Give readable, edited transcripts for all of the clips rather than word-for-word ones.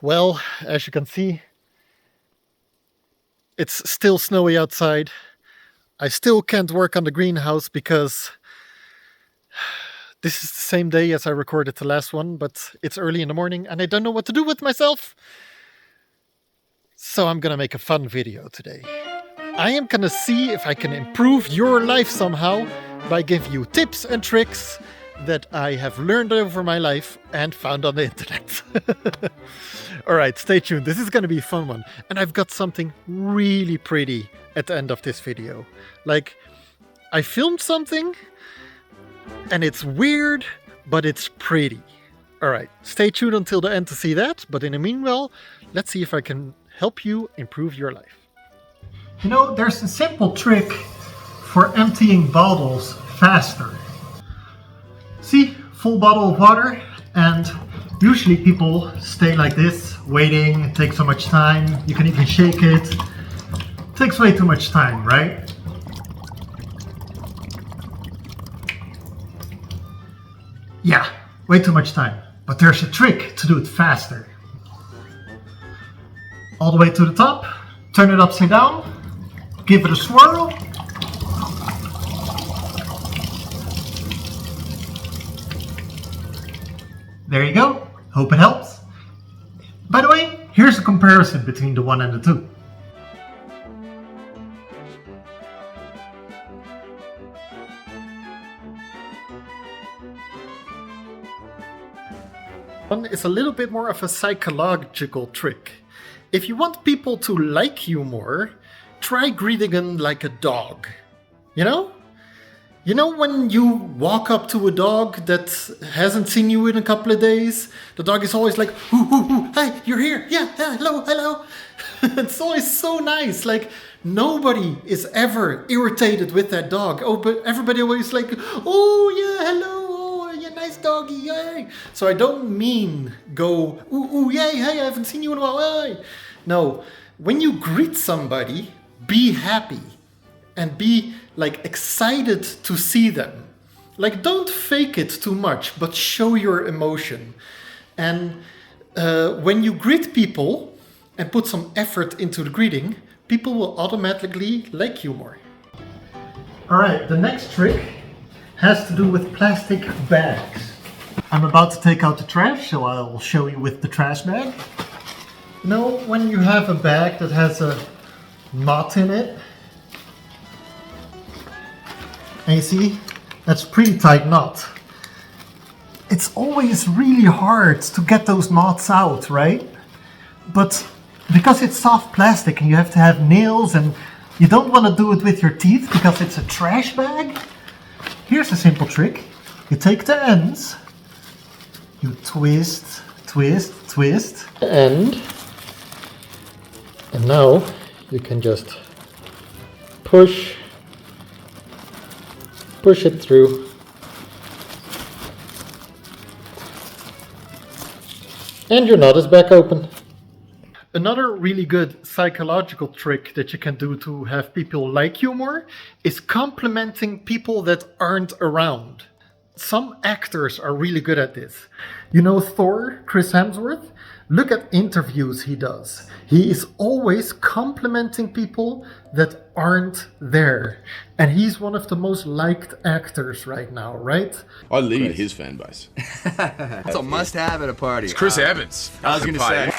Well, as you can see, it's still snowy outside. I still can't work on the greenhouse because this is the same day as I recorded the last one, but it's early in the morning and I don't know what to do with myself. So I'm gonna make a fun video today. I am gonna see if I can improve your life somehow by giving you tips and tricks that I have learned over my life and found on the internet. Alright, stay tuned. This is gonna be a fun one. And I've got something really pretty at the end of this video. Like, I filmed something and it's weird, but it's pretty. Alright, stay tuned until the end to see that. But in the meanwhile, let's see if I can help you improve your life. You know, there's a simple trick for emptying bottles faster. See, full bottle of water, and usually people stay like this, waiting. It takes so much time. You can even shake it. It takes way too much time, right? Yeah, way too much time. But there's a trick to do it faster. All the way to the top, turn it upside down, give it a swirl. There you go. Hope it helps. By the way, here's a comparison between the 1 and the 2. One is a little bit more of a psychological trick. If you want people to like you more, try greeting them like a dog. You know? You know when you walk up to a dog that hasn't seen you in a couple of days? The dog is always like, ooh, ooh, ooh, hi, you're here. Yeah, hello, hello. It's always so nice. Like, nobody is ever irritated with that dog. Oh, but everybody always like, oh, yeah, hello. Oh, yeah, nice doggy, yay. So I don't mean go, ooh, ooh, yay, hey, I haven't seen you in a while, hey. No, when you greet somebody, be happy and be like excited to see them. Like, don't fake it too much, but show your emotion. And when you greet people and put some effort into the greeting, people will automatically like you more. All right, the next trick has to do with plastic bags. I'm about to take out the trash, so I'll show you with the trash bag. You know, when you have a bag that has a knot in it, and you see, that's a pretty tight knot. It's always really hard to get those knots out, right? But because it's soft plastic and you have to have nails and you don't want to do it with your teeth because it's a trash bag, here's a simple trick. You take the ends, you twist, twist, twist, and now you can just push it through, and your knot is back open. Another really good psychological trick that you can do to have people like you more is complimenting people that aren't around. Some actors are really good at this. You know Thor, Chris Hemsworth? Look at interviews he does. He is always complimenting people that aren't there. And he's one of the most liked actors right now, right? I lead his fan base. That's a must-have at a party. It's Chris Evans. I was going to say.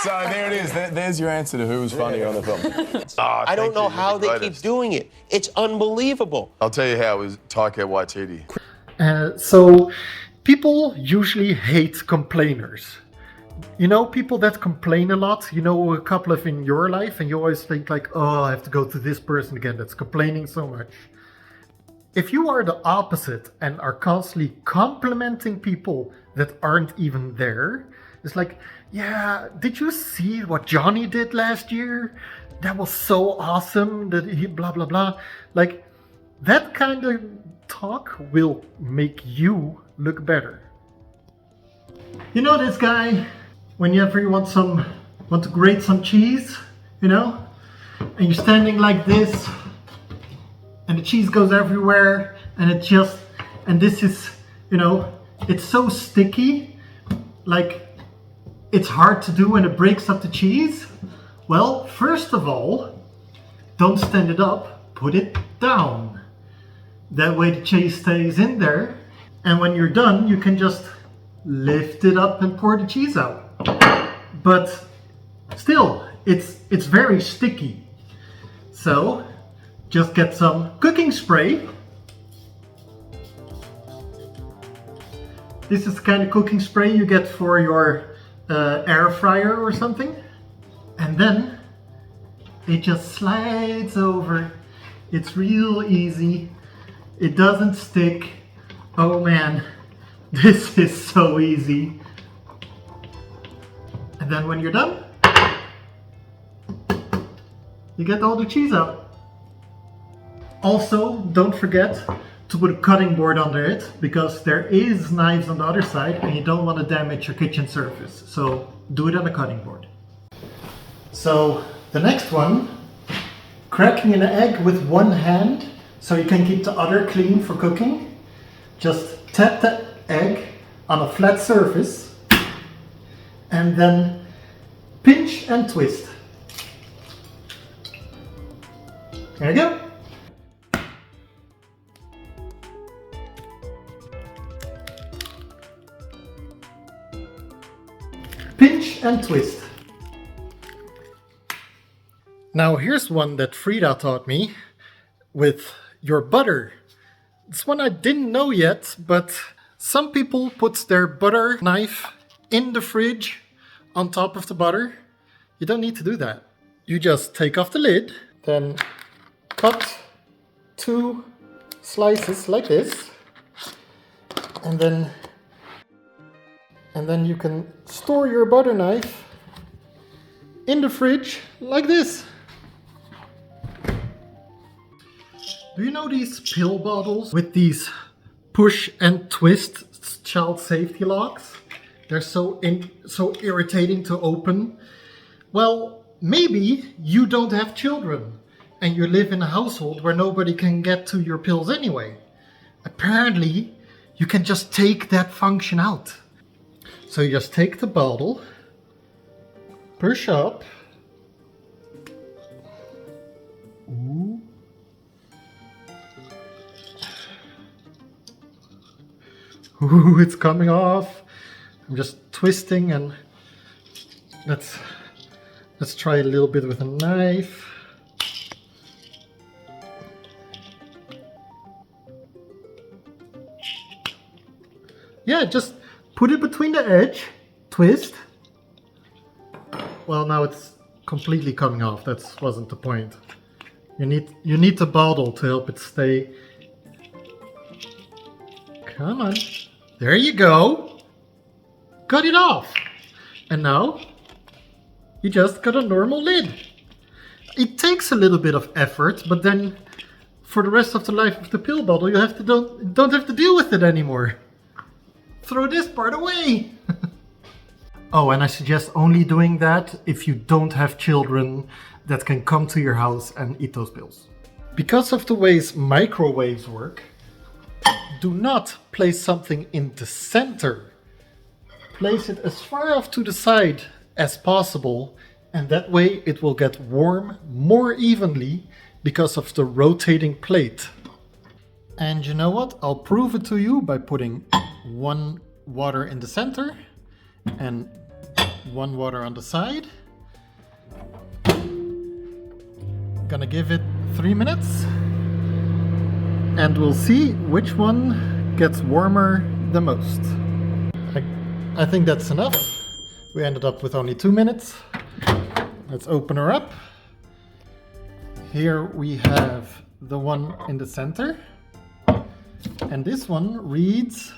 So there it is. There's your answer to who was funnier on the film. I don't know how they keep doing it. It's unbelievable. I'll tell you how it was Taika Waititi. So people usually hate complainers. You know, people that complain a lot, you know, a couple of in your life, and you always think like, oh, I have to go to this person again that's complaining so much. If you are the opposite and are constantly complimenting people that aren't even there, it's like, yeah, did you see what Johnny did last year? That was so awesome that he blah, blah, blah. Like, that kind of talk will make you look better. You know this guy, whenever you want to grate some cheese, you know, and you're standing like this, and the cheese goes everywhere, and this is, you know, it's so sticky, like it's hard to do and it breaks up the cheese? Well, first of all, don't stand it up, put it down. That way the cheese stays in there, and when you're done, you can just lift it up and pour the cheese out. But still, it's very sticky. So, just get some cooking spray. This is the kind of cooking spray you get for your air fryer or something. And then it just slides over. It's real easy. It doesn't stick. Oh man, this is so easy. And then when you're done, you get all the cheese out. Also, don't forget to put a cutting board under it, because there is knives on the other side and you don't want to damage your kitchen surface. So do it on a cutting board. So the next one, cracking an egg with one hand so you can keep the other clean for cooking. Just tap the egg on a flat surface and then pinch and twist. There you go. Pinch and twist. Now here's one that Frida taught me with your butter. It's one I didn't know yet, but some people put their butter knife in the fridge on top of the butter. You don't need to do that. You just take off the lid, then cut 2 slices like this, and then you can store your butter knife in the fridge like this. Do you know these pill bottles with these push and twist child safety locks? They're so irritating to open. Well, maybe you don't have children and you live in a household where nobody can get to your pills anyway. Apparently, you can just take that function out. So you just take the bottle, push up. Ooh. Ooh, it's coming off. I'm just twisting, and let's try a little bit with a knife. Yeah, just put it between the edge, twist. Well, now it's completely coming off. That wasn't the point. You need the bottle to help it stay. Come on. There you go. Got it off. And now you just got a normal lid. It takes a little bit of effort, but then for the rest of the life of the pill bottle, you don't have to deal with it anymore. Throw this part away. Oh, and I suggest only doing that if you don't have children that can come to your house and eat those pills. Because of the ways microwaves work, do not place something in the center. Place it as far off to the side as possible, and that way it will get warm more evenly because of the rotating plate. And you know what? I'll prove it to you by putting 1 water in the center and 1 water on the side. Gonna give it 3 minutes and we'll see which one gets warmer the most. I think that's enough. We ended up with only 2 minutes. Let's open her up. Here we have the one in the center. And this one reads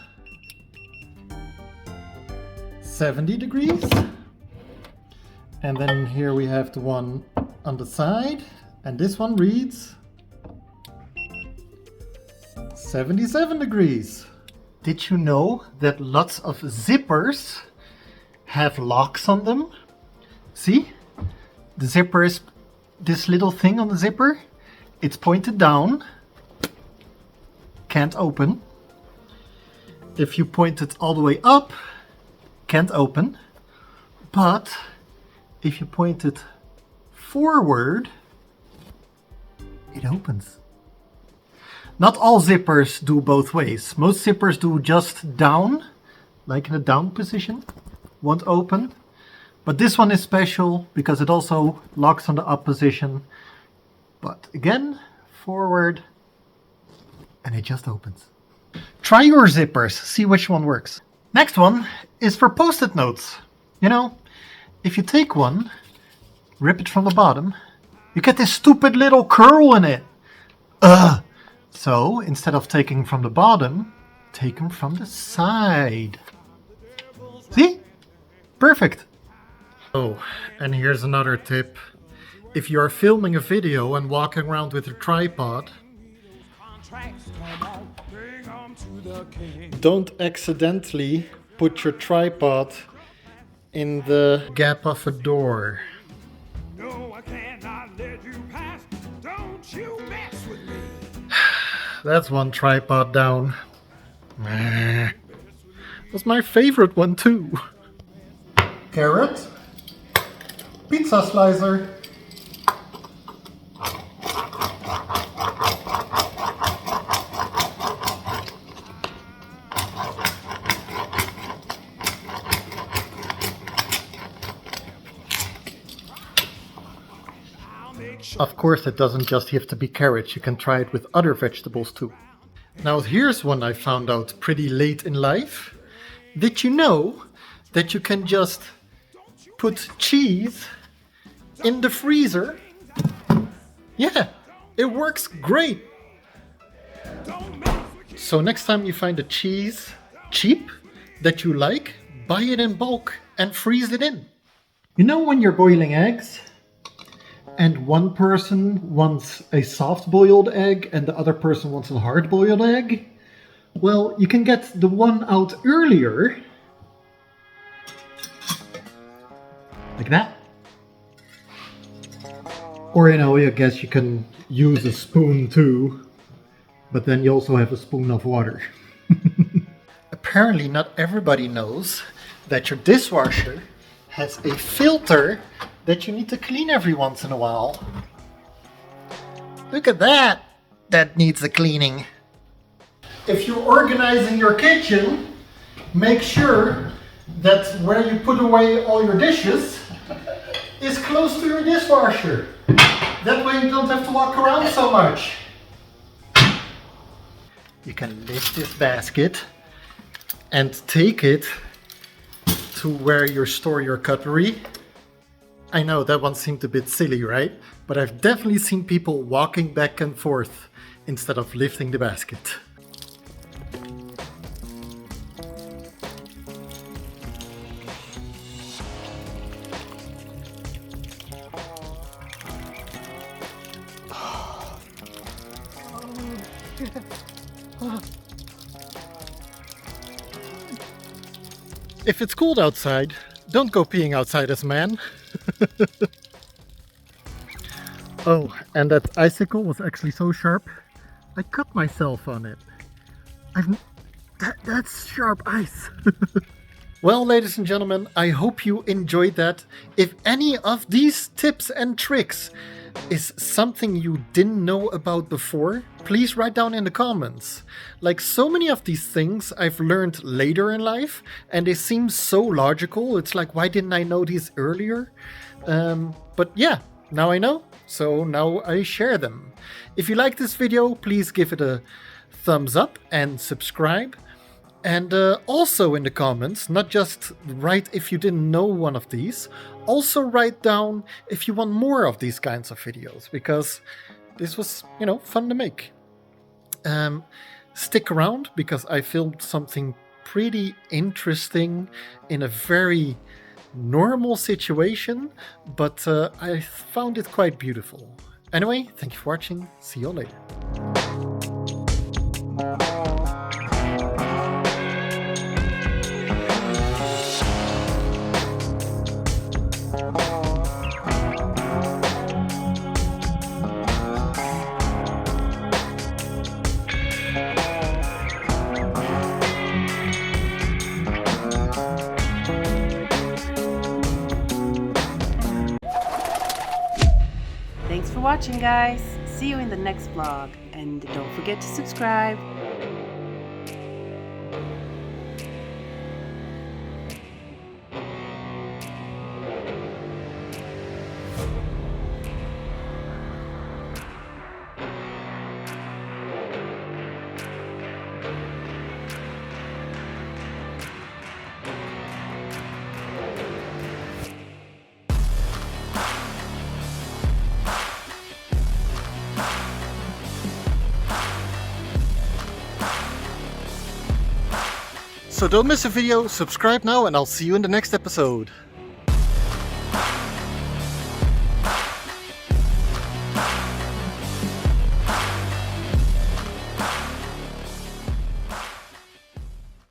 70 degrees. And then here we have the one on the side. And this one reads 77 degrees. Did you know that lots of zippers have locks on them? See? The zipper is this little thing on the zipper. It's pointed down. Can't open. If you point it all the way up, can't open. But if you point it forward, it opens. Not all zippers do both ways. Most zippers do just down, like in a down position, won't open. But this one is special because it also locks on the up position. But again, forward, and it just opens. Try your zippers, see which one works. Next one is for post-it notes. You know, if you take one, rip it from the bottom, you get this stupid little curl in it. So instead of taking from the bottom, take them from the side. See? Perfect. Oh, and here's another tip. If you are filming a video and walking around with your tripod, don't accidentally put your tripod in the gap of a door. No, I cannot let you pass. Don't you mess with me. That's one tripod down. That's my favorite one too. Carrot. Pizza slicer. Of course, it doesn't just have to be carrots, you can try it with other vegetables too. Now here's one I found out pretty late in life. Did you know that you can just put cheese in the freezer? Yeah, it works great. So next time you find a cheese cheap that you like, buy it in bulk and freeze it in. You know when you're boiling eggs and one person wants a soft-boiled egg and the other person wants a hard-boiled egg? Well, you can get the one out earlier, like that. Or, you know, I guess you can use a spoon too, but then you also have a spoon of water. Apparently not everybody knows that your dishwasher has a filter that you need to clean every once in a while. Look at that! That needs a cleaning. If you're organizing your kitchen, make sure that where you put away all your dishes is close to your dishwasher. That way you don't have to walk around so much. You can lift this basket and take it to where you store your cutlery. I know that one seemed a bit silly, right? But I've definitely seen people walking back and forth instead of lifting the basket. If it's cold outside, don't go peeing outside as a man. Oh, and that icicle was actually so sharp, I cut myself on it. That's sharp ice. Well, ladies and gentlemen, I hope you enjoyed that. If any of these tips and tricks is something you didn't know about before, please write down in the comments. Like so many of these things I've learned later in life and they seem so logical. It's like, why didn't I know these earlier? But yeah, now I know, so now I share them. If you like this video, please give it a thumbs up and subscribe. And also in the comments, not just write if you didn't know one of these, also write down if you want more of these kinds of videos, because this was, you know, fun to make. Stick around, because I filmed something pretty interesting in a very normal situation, but I found it quite beautiful. Anyway, thank you for watching. See you all later. watching, guys. See you in the next vlog. And don't forget to subscribe. So don't miss a video, subscribe now, and I'll see you in the next episode.